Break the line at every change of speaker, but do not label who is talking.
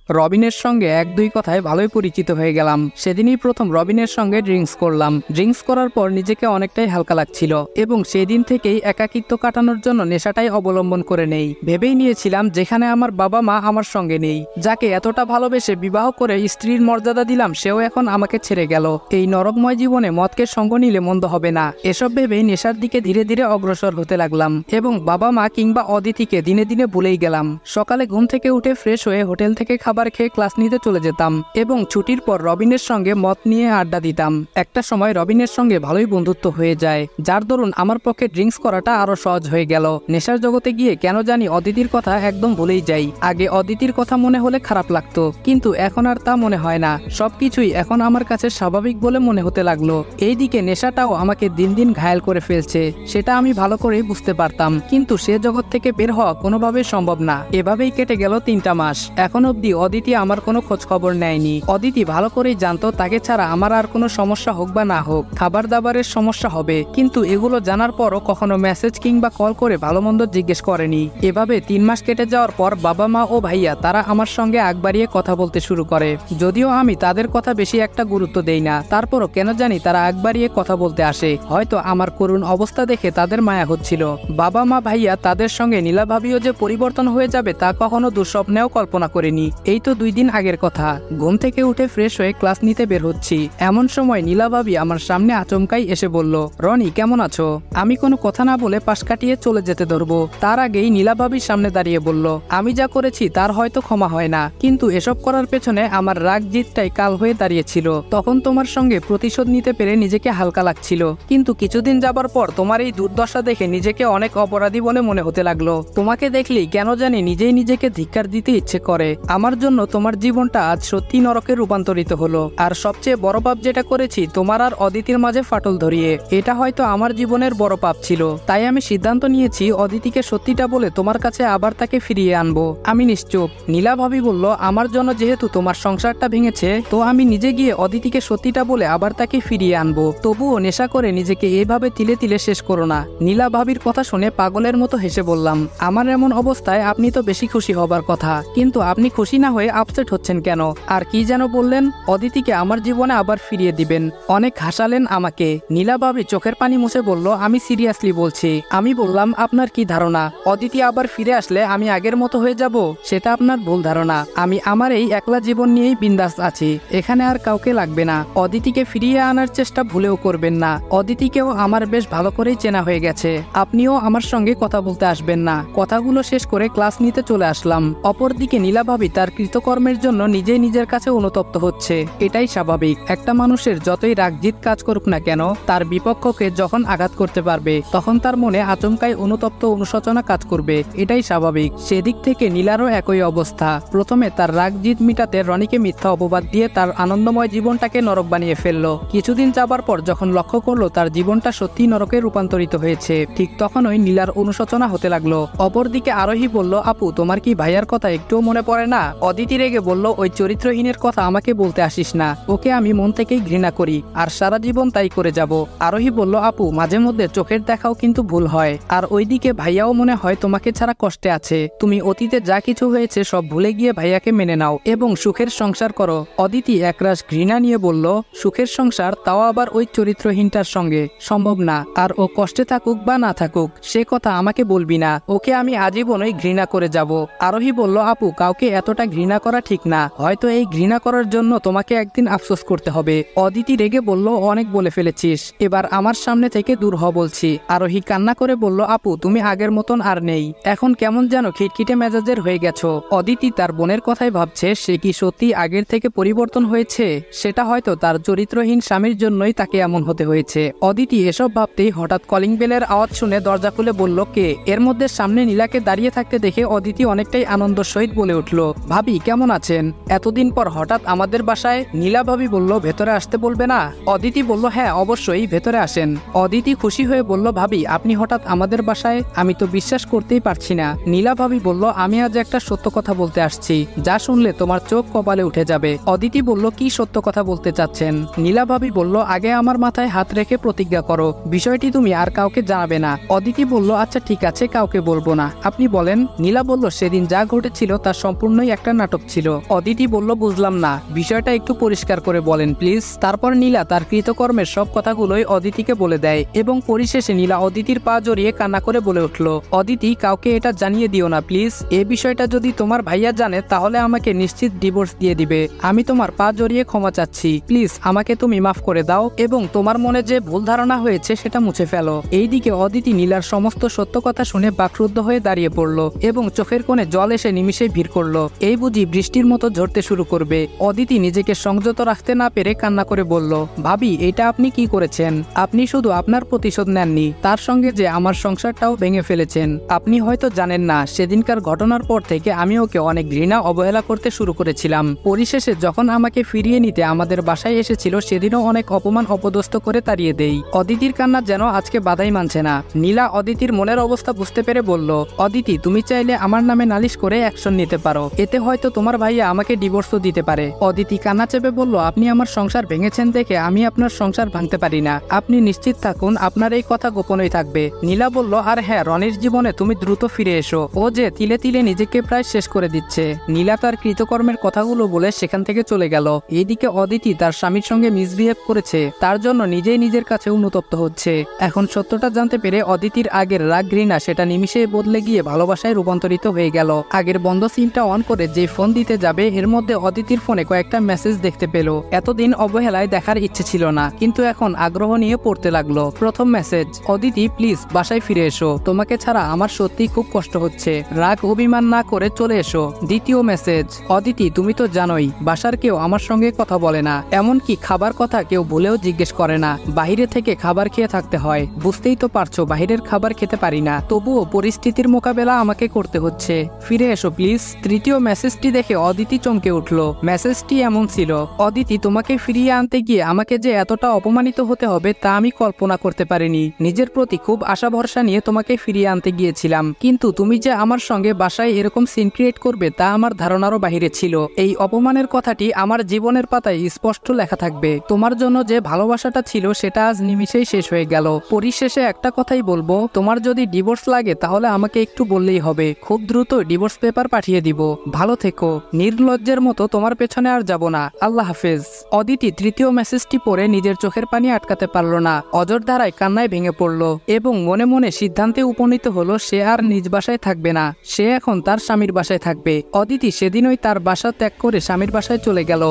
রবিনের সঙ্গে এক দুই কথায় ভালোই পরিচিত হয়ে গেলাম। সেদিনই প্রথম রবিনের সঙ্গে ড্রিঙ্কস করলাম। ড্রিঙ্কস করার পর নিজেকে অনেকটাই হালকা লাগছিল এবং সেদিন থেকেই একাকিত্ব কাটানোর জন্য নেশাটাই অবলম্বন করে নেই। ভেবেই নিয়েছিলাম যেখানে আমার বাবা মা আমার সঙ্গে নেই, যাকে এতটা ভালোবেসে বিবাহ করে স্ত্রীর মর্যাদা দিলাম, সেও এখন আমাকে ছেড়ে গেল। এই নরকময় জীবনে মদকে সঙ্গ নিলে মন্দ হবে না, এসব ভেবেই নেশার দিকে ধীরে ধীরে অগ্রসর হতে লাগলাম এবং বাবা মা কিংবা অদিতিকে দিনে দিনে ভুলেই গেলাম। সকালে ঘুম থেকে উঠে ফ্রেশ হয়ে হোটেল থেকে খাবার খেয়ে ক্লাস নিতে চলে যেতাম এবং ছুটির পর রবিনের সঙ্গে মদ নিয়ে আড্ডা দিতাম। একটা সময় রবিনের সঙ্গে ভালোই বন্ধুত্ব হয়ে যায়, যার দরুন আমার পক্ষে ড্রিঙ্কস করাটা আরো সহজ হয়ে গেল। নেশার জগতে গিয়ে কেন জানি অদিতির কথা একদম ভুলেই যাই। আগে অদিতির কথা মনে হলে খারাপ লাগতো, কিন্তু এখন আর তা মনে হয় না। সবকিছুই এখন আমার কাছে স্বাভাবিক বলে মনে হতে লাগলো। এইদিকে নেশাটাও আমাকে দিন দিন ঘায়েল করে ফেলছে, সেটা আমি ভালো করেই বুঝতে পারতাম, কিন্তু সে জগৎ থেকে বের হওয়া কোনোভাবেই সম্ভব না। এভাবেই কেটে গেল 3টা মাস। এখন অবধি অদিতি আমার কোনো খোঁজ খবর নেয়নি। অদিতি ভালো করেই জানতো তাকে ছাড়া আমার আর কোনো সমস্যা হোক বা না হোক, খাবার দাবারের সমস্যা হবে, কিন্তু এগুলো জানার পরও কখনো মেসেজ কিংবা কল করে ভালো মন্দ জিজ্ঞেস করেনি। এভাবে 3 মাস কেটে যাওয়ার পর বাবা মা ও ভাইয়া তারা আমার সঙ্গে আগ বাড়িয়ে কথা বলতে শুরু করে। যদিও আমি তাদের কথা বেশি একটা গুরুত্ব দেই না, তারপরও কেন জানি তারা আগ বাড়িয়ে কথা বলতে আসে। হয়তো আমার করুণ অবস্থা দেখে তাদের মায়া হচ্ছিল। বাবা মা ভাইয়া তাদের সঙ্গে নীলা ভাবিও যে পরিবর্তন হয়ে যাবে তা কখনো দুঃস্বপ্নেও কল্পনা করিনি। এই তো 2 দিন আগের কথা। ঘুম থেকে উঠে ফ্রেশ হয়ে ক্লাস নিতে বের হচ্ছি, এমন সময় নীলা ভাবি আমার সামনে আচমকাই এসে বলল, রনি কেমন আছো? আমি কোনো কথা না বলে পাশ কাটিয়ে চলে যেতে ধরবো, তার আগেই নীলা ভাবির সামনে দাঁড়িয়ে বলল, আমি যা করেছি তার হয়তো ক্ষমা হয় না, কিন্তু এসব করার পেছনে আমার রাগ জিতটাই কাল হয়ে দাঁড়িয়েছিল। তখন তোমার সঙ্গে প্রতিশোধ নিতে পেরে নিজেকে হালকা লাগছিল, কিন্তু কিছুদিন যাবার পর তোমার এই দুর্দশা দেখে নিজেকে অনেক অপরাধী বলে মনে হতে লাগলো। তোমাকে দেখলেই কেন জানি নিজেই নিজেকে ধিক্কার দিতে ইচ্ছে করে। আমার জন্য তোমার জীবনটা আজ সত্যি নরকে রূপান্তরিত হলো। আর সবচেয়ে বড় পাপ যেটা করেছি, তোমার আর অদিতির মাঝে ফাটল ধরিয়ে, এটা হয়তো আমার জীবনের বড় পাপ ছিল। তাই আমি সিদ্ধান্ত নিয়েছি অদিতিকে সত্যিটা বলে তোমার কাছে আবার তাকে ফিরিয়ে আনবো। আমি নিশ্চুপ। নীলা ভাবি বলল, আমার জন্য যেহেতু তোমার সংসারটা ভেঙেছে, তো আমি নিজে গিয়ে অদিতিকে সত্যিটা বলে আবার তাকে ফিরিয়ে আনবো। তবুও নেশা করে নিজেকে এভাবে তিলে তিলে শেষ করো না। নীলা ভাবির কথা শুনে পাগলের মতো হেসে বললাম, আমার এমন অবস্থায় আপনি তো বেশি খুশি হবার কথা, কিন্তু আপনি খুশি না হয়ে আপসেট হচ্ছেন কেন? আর কি যেন বললেন, অদিতিকে আমার জীবনে আবার ফিরিয়ে দিবেন। অনেক হাসালেন আমাকে। নীলা ভাবি চোখের পানি মুছে বলল, আমি সিরিয়াসলি বলছি। আমি বললাম, আপনার কি ধারণা অদিতি আবার ফিরে আসলে আমি আগের মতো হয়ে যাব? সেটা আপনার ভুল ধারণা। আমি আমার এই একলা জীবন নিয়েই বিন্দাস আছি, এখানে আর কাউকে লাগবে না। অদিতিকে ফিরিয়ে আনার চেষ্টা ভুলেও করবেন না। অদিতিকেও আমার বেশ ভালো করেই চেনা হয়ে গেছে, আপনিও আমার সঙ্গে কথা বলতে আসবেন না। কথাগুলো শেষ করে ক্লাস নিতে চলে আসলাম। অপরদিকে নীলা ভাবি তার কৃতকর্মের জন্য নিজেই নিজের কাছে অনুতপ্ত হচ্ছে। এটাই স্বাভাবিক। একটা মানুষের যতই রাগজিৎ কাজ করুক না কেন, তার বিপক্ষকে যখন আঘাত করতে পারবে তখন তার মনে আচমকাই অনুতপ্ত অনুশোচনা কাজ করবে, এটাই স্বাভাবিক। সেদিক থেকে নীলারও একই অবস্থা। প্রথমে তার রাগজিৎ মিটাতে রনিকে মিথ্যা অপবাদ দিয়ে তার আনন্দময় জীবনটাকে নরক বানিয়ে ফেললো। কিছুদিন যাবার পর যখন লক্ষ্য করলো তার জীবনটা সত্যি নরকে রূপান্তরিত হয়েছে, ঠিক তখনই নীলার অনুশোচনা হতে লাগলো। অপরদিকে আরোহী বলল, আপু তোমার কি ভাইয়ার কথা একটুও মনে পড়ে না? অদিতি রেগে বলল, ওই চরিত্রহীনের কথা আমাকে বলতে আসিস না, ওকে আমি মন থেকেই ঘৃণা করি আর সারা জীবন তাই করে যাব। আরোহী বলল, আপু মাঝে মধ্যে চোখের দেখাও কিন্তু ভুল হয়, আর ওইদিকে ভাইয়াও মনে হয় তোমাকে ছাড়া কষ্টে আছে। তুমি অতীতে যা কিছু হয়েছে সব ভুলে গিয়ে ভাইয়াকে মেনে নাও এবং সুখের সংসার করো। অদিতি একরাশ ঘৃণা নিয়ে বলল, সুখের সংসার, তাও আবার ওই চরিত্রহীনটার সঙ্গে? সম্ভব না। আর ও কষ্টে থাকুক বা না থাকুক সে কথা আমাকে বলবি না, ওকে আমি আজীবনই ঘৃণা করে যাব। আরোহী বলল, আপু কাউকে এতটা ঘৃণা করা ঠিক না, হয়তো এই ঘৃণা করার জন্য তোমাকে একদিন আফসোস করতে হবে। অদিতি রেগে বলল, অনেক বলে ফেলেছিস, এবার আমার সামনে থেকে দূর হ বলছি। আরোহী কান্না করে বলল, আপু তুমি আগের মতন আর নেই, এখন কেমন যেন খিটখিটে মেজাজের হয়ে গেছো। অদিতি তার বোনের কথাই ভাবছে, সে কি সত্যি আগের থেকে পরিবর্তন হয়েছে? সেটা হয়তো তার চরিত্রহীন স্বামীর জন্যই তাকে এমন হতে হয়েছে। অদিতি এসব ভাবতেই হঠাৎ কলিং বেলের আওয়াজ শুনে দরজা খুলে বলল, কে? এর মধ্যে সামনে নীলাকে দাঁড়িয়ে থাকতে দেখে অদিতি অনেকটাই আনন্দ সহিত বলে উঠল, ভাবি কেমন আছেন? এতদিন পর হঠাৎ আমাদের বাসায়? নীলা ভাবি বলল, ভেতরে আসতে বলবে না? অদিতি বলল, হ্যাঁ অবশ্যই, ভেতরে আসেন। অদিতি খুশি হয়ে বলল, ভাবি আপনি হঠাৎ আমাদের বাসায়? আমি তো বিশ্বাস করতেই পারছি না। নীলা ভাবি বলল, আমি আজ একটা সত্য কথা বলতে আসছি, যা শুনলে তোমার চোখ কপালে উঠে যাবে। অদিতি বলল, কি সত্য কথা বলতে চাচ্ছেন? নীলা ভাবি বলল, আগে আমার মাথায় হাত রেখে প্রতিজ্ঞা করো বিষয়টি তুমি আর কাউকে জানাবে না। অদিতি বলল, আচ্ছা ঠিক আছে, কাউকে বলবো না, আপনি বলেন। নীলা বলল, সেদিন যা ঘটেছিল তা সম্পূর্ণই একটা নাটক ছিল। অদিতি বলল, বুঝলাম না, বিষয়টা একটু পরিষ্কার করে বলেন প্লিজ। তারপর নীলা তার কৃতকর্মের সব কথাগুলোই অদিতিকে বলে দেয় এবং পরিশেষে নীলা অদিতির পা জড়িয়ে কান্না করে বলে উঠল, অদিতি, কাউকে এটা জানিয়ে দিও না প্লিজ। এই বিষয়টা যদি তোমার ভাইয়া জানে তাহলে আমাকে নিশ্চিত ডিভোর্স দিয়ে দিবে। আমি তোমার পা জড়িয়ে ক্ষমা চাচ্ছি, প্লিজ আমাকে তুমি মাফ করে দাও এবং তোমার মনে যে ভুল ধারণা হয়েছে সেটা মুছে ফেলো। এইদিকে অদিতি নীলার সমস্ত সত্য কথা শুনে বাকরুদ্ধ হয়ে দাঁড়িয়ে পড়ল এবং চোখের কোণে জল এসে নিমিষে ভিড় করলো। এই বুঝি বৃষ্টির মতো ঝরতে শুরু করবে। অদিতি নিজেকে সংযত রাখতে না পেরে কান্না করে বলল, ভাবি, এটা আপনি কি করেছেন? আপনি শুধু আপনার প্রতিশোধ নেননি, তার সঙ্গে যে আমার সংসারটাও ভেঙে ফেলেছেন। আপনি হয়তো জানেন না, সেদিনকার ঘটনার পর থেকে আমি ওকে অনেক ঘৃণা অবহেলা করতে শুরু করেছিলাম। পরিশেষে যখন আমাকে ফিরিয়ে নিতে আমাদের বাসায় এসেছিল সেদিনও অনেক অপমান অপদস্থ করে তাড়িয়ে দেই। অদিতির কান্না যেন আজকে বাধাই মানছে না। নীলা অদিতির মনের অবস্থা বুঝতে পেরে বলল, অদিতি, তুমি চাইলে আমার নামে নালিশ করে অ্যাকশন নিতে পারো, এতে হয়তো তোমার ভাইয়া আমাকে ডিভোর্সও দিতে পারে। অদিতি কান্না চেপে বলল, আপনি আমার সংসার ভেঙেছেন দেখে আমি আপনার সংসার ভাঙতে পারি না। আপনি নিশ্চিত থাকুন আপনার এই কথা গোপনই থাকবে। নীলা বলল, আর হ্যাঁ, রনির জীবনে তুমি দ্রুত ফিরে এসো, ও যে তিলে তিলে নিজেকে প্রায় শেষ করে দিচ্ছে। নীলা তার কৃতকর্মের কথাগুলো বলে সেখান থেকে চলে গেল। এইদিকে অদিতি তার স্বামীর সঙ্গে মিসবিহেভ করেছে, তার জন্য নিজেই নিজের কাছে অনুতপ্ত হচ্ছে। এখন সত্যটা জানতে পেরে অদিতির আগের রাগ ঘৃণা সেটা নিমিষে বদলে গিয়ে ভালোবাসায় রূপান্তরিত হয়ে গেল। আগের বন্ধ সিমটা অন করে যে ফোন দিতে যাবে এর মধ্যে অদিতির ফোনে কয়েকটা মেসেজ দেখতে পেল। এতদিন অবহেলায় দেখার ইচ্ছে ছিল না, কিন্তু এখন আগ্রহ নিয়ে পড়তে লাগলো। প্রথম মেসেজ, অদিতি, প্লিজ বাসায় ফিরে এসো, তোমাকে ছাড়া আমার সত্যি খুব কষ্ট হচ্ছে, রাগ অভিমান না করে চলে এসো। দ্বিতীয় মেসেজ, অদিতি, তুমি তো জানোই বাসার কেউ আমার সঙ্গে কথা বলে না, এমনকি খাবার কথা কেউ ভুলেও জিজ্ঞেস করে না। বাইরে থেকে খাবার খেয়ে থাকতে হয়, বুঝতেই তো পারছো বাইরের খাবার খেতে পারি না, তবুও পরিস্থিতির মোকাবেলা আমাকে করতে হচ্ছে, ফিরে এসো প্লিজ। তৃতীয় মেসেজটি দেখে অদিতি চমকে উঠল। মেসেজটি এমন ছিল, অদিতি, তোমাকে ফিরিয়ে আনতে গিয়ে আমাকে যে এতটা অপমানিত হতে হবে তা আমি কল্পনা করতে পারিনি। নিজের প্রতি খুব আশা ভরসা নিয়ে তোমাকে ফিরিয়ে আনতে গিয়েছিলাম, কিন্তু তুমি যে আমার সঙ্গে বাসায় এরকম সিন ক্রিয়েট করবে তা আমার ধারণারও বাহিরে ছিল। এই অপমানের কথাটি আমার জীবনের পাতায় স্পষ্ট লেখা থাকবে। তোমার জন্য যে ভালোবাসাটা ছিল সেটা আজ নিমিষেই শেষ হয়ে গেল। পরিশেষে একটা কথাই বলবো, তোমার যদি ডিভোর্স লাগে তাহলে আমাকে একটু বললেই হবে, খুব দ্রুত ডিভোর্স পেপার পাঠিয়ে দিব। ভালো থেকো, নির্লজ্জের মতো তোমার পেছনে আর যাব না, আল্লাহ হাফেজ। অদিতি তৃতীয় মেসেজটি পড়ে নিজের চোখের পানি আটকাতে পারল না, অজর ধারায় কান্নায় ভেঙে পড়ল এবং মনে মনে সিদ্ধান্তে উপনীত হলো সে আর নিজ বাসায় থাকবে না, সে এখন তার স্বামীর বাসায় থাকবে। অদিতি সেদিনই তার বাসা ত্যাগ করে স্বামীর বাসায় চলে গেল।